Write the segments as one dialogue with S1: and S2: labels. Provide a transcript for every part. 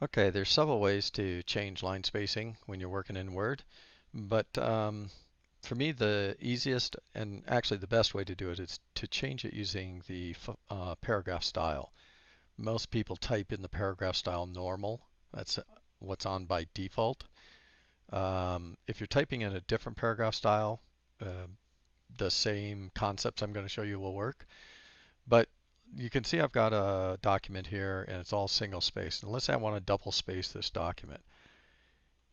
S1: Okay, there's several ways to change line spacing when you're working in Word, but for me the easiest and actually the best way to do it is to change it using the paragraph style. Most people type in the paragraph style normal. That's what's on by default. If you're typing in a different paragraph style, uh, the same concepts I'm going to show you will work. But you can see I've got a document here and it's all single spaced. And let's say I want to double space this document.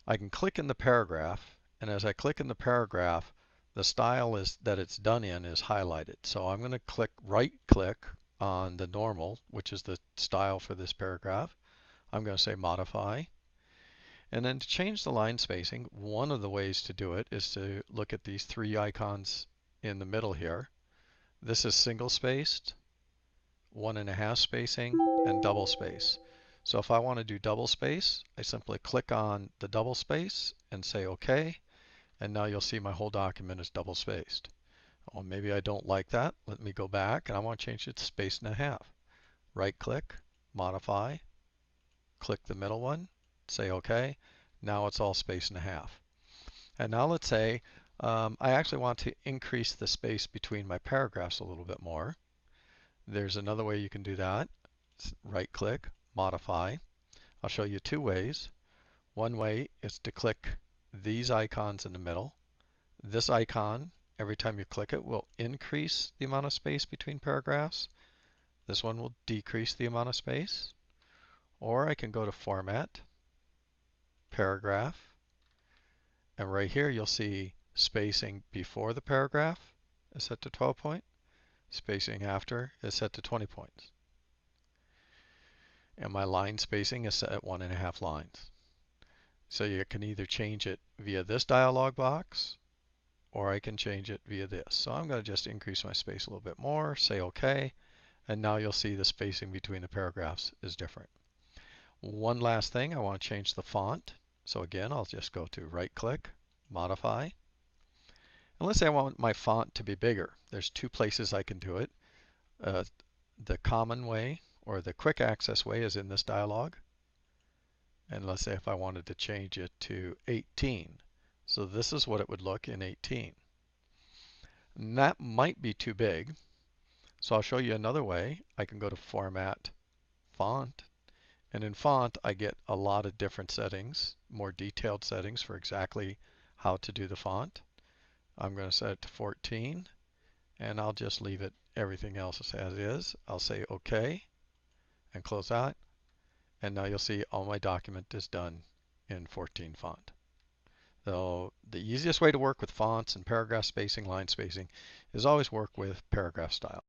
S1: I can click in the paragraph, and as I click in the paragraph, the style is that it's done in is highlighted. So I'm going to right click on the normal, which is the style for this paragraph. I'm going to say modify. And then to change the line spacing, one of the ways to do it is to look at these three icons in the middle here. This is single spaced, 1.5 spacing, and double space. So if I want to do double space, I simply click on the double space and say OK, and now you'll see my whole document is double spaced. Well, maybe I don't like that. Let me go back and I want to change it to space and a half. Right click, modify, click the middle one, say OK. Now it's all space and a half. And now let's say I actually want to increase the space between my paragraphs a little bit more. There's another way you can do that. Right click, modify. I'll show you two ways. One way is to click these icons in the middle. This icon, every time you click it, will increase the amount of space between paragraphs. This one will decrease the amount of space. Or I can go to Format, Paragraph, and right here you'll see spacing before the paragraph is set to 12 point. Spacing after is set to 20 points. And my line spacing is set at 1.5 lines. So you can either change it via this dialog box, or I can change it via this. So I'm going to just increase my space a little bit more, say OK, and now you'll see the spacing between the paragraphs is different. One last thing, I want to change the font. So again, I'll just go to right click, modify. And let's say I want my font to be bigger. There's two places I can do it. The common way or the quick access way is in this dialog. And let's say if I wanted to change it to 18. So this is what it would look in 18. And that might be too big. So I'll show you another way. I can go to Format, Font, and in Font I get a lot of different settings, more detailed settings for exactly how to do the font. I'm going to set it to 14, and I'll just leave it everything else as is. I'll say OK and close that, and now you'll see all my document is done in 14 font. So the easiest way to work with fonts and paragraph spacing, line spacing, is always work with paragraph style.